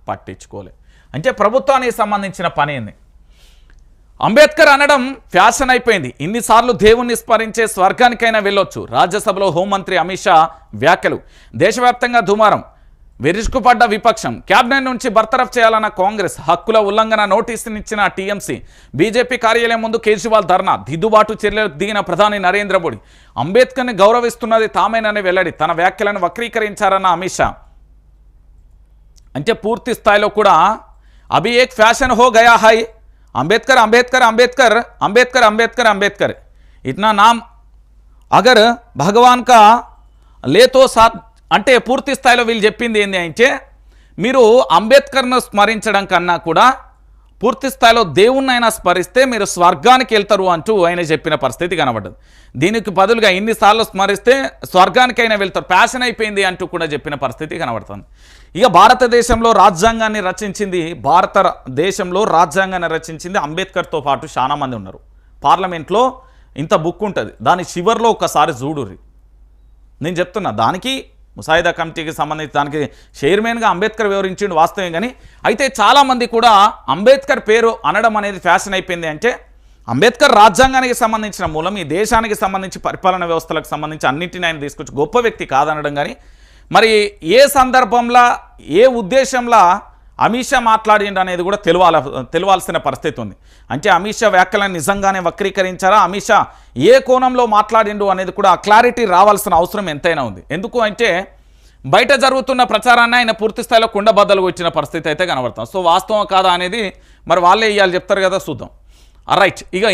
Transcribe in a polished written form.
పట్టించుకోలే. అంటే ప్రభుత్వానికి సంబంధించిన పని ఏంది? అంబేద్కర్ అనడం ఫ్యాషన్ అయిపోయింది. ఇన్నిసార్లు దేవుణ్ణి స్మరించే స్వర్గానికైనా వెళ్ళొచ్చు. రాజ్యసభలో హోంమంత్రి అమిత్ షా వ్యాఖ్యలు. దేశవ్యాప్తంగా దుమారం. విరుచుకుపడ్డ విపక్షం. క్యాబినెట్ నుంచి బర్తరఫ్ చేయాలన్న కాంగ్రెస్. హక్కుల ఉల్లంఘన నోటీసునిచ్చిన టీఎంసీ. బీజేపీ కార్యాలయం ముందు కేజ్రీవాల్ ధర్నా. దిద్దుబాటు చర్యలకు దిగిన ప్రధాని నరేంద్ర మోడీ. అంబేద్కర్ని గౌరవిస్తున్నది తామేనని వెల్లడి. తన వ్యాఖ్యలను వక్రీకరించారన్న అమిత్ షా. అంటే పూర్తి స్థాయిలో కూడా అభి ఏక్ ఫ్యాషన్ హో గయా హై. अंबेडकर अंबेडकर अंबेडकर अंबेडकर अंबेडकर अंबेडकर इतना नाम अगर भगवान का ले तो साथ అంటే పూర్తి స్థాయిలో వీళ్ళు చెప్పింది ఏంది అంటే మీరు అంబేద్కర్ను స్మరించడం కన్నా కూడా పూర్తి స్థాయిలో దేవుణ్ణైనా స్మరిస్తే మీరు స్వర్గానికి వెళ్తారు అంటూ ఆయన చెప్పిన పరిస్థితి కనబడ్డది. దీనికి బదులుగా ఇన్నిసార్లు స్మరిస్తే స్వర్గానికైనా వెళ్తారు, ప్యాషన్ అయిపోయింది అంటూ కూడా చెప్పిన పరిస్థితి కనబడుతుంది. ఇక భారతదేశంలో రాజ్యాంగాన్ని రచించింది అంబేద్కర్తో పాటు చాలా మంది ఉన్నారు. పార్లమెంట్లో ఇంత బుక్ ఉంటుంది, దాని చివర్లో ఒకసారి చూడుర్రి. నేను చెప్తున్నా, దానికి ముసాయిదా కమిటీకి సంబంధించి దానికి చైర్మన్గా అంబేద్కర్ వివరించిండు వాస్తవం. కానీ అయితే చాలామంది కూడా అంబేద్కర్ పేరు అనడం అనేది ఫ్యాషన్ అయిపోయింది. అంటే అంబేద్కర్ రాజ్యాంగానికి సంబంధించిన మూలం, ఈ దేశానికి సంబంధించి పరిపాలన వ్యవస్థలకు సంబంధించి అన్నింటినీ ఆయన తీసుకొచ్చి గొప్ప వ్యక్తి కాదనడం. కానీ మరి ఏ సందర్భంలో ఏ ఉద్దేశంలో అమిత్ షా మాట్లాడిండు అనేది కూడా తెలియాల్సిన పరిస్థితి ఉంది. అంటే అమిత్ షా వ్యాఖ్యలను నిజంగానే వక్రీకరించారా, అమిత్ షా ఏ కోణంలో మాట్లాడిండు అనేది కూడా క్లారిటీ రావాల్సిన అవసరం ఎంతైనా ఉంది. ఎందుకు అంటే బయట జరుగుతున్న ప్రచారాన్ని ఆయన పూర్తి స్థాయిలో కుండబద్దలుగా వచ్చిన పరిస్థితి అయితే కనబడుతుంది. సో వాస్తవం కాదా అనేది మరి వాళ్ళే ఇవాళ చెప్తారు కదా, చూద్దాం. రైట్. ఇక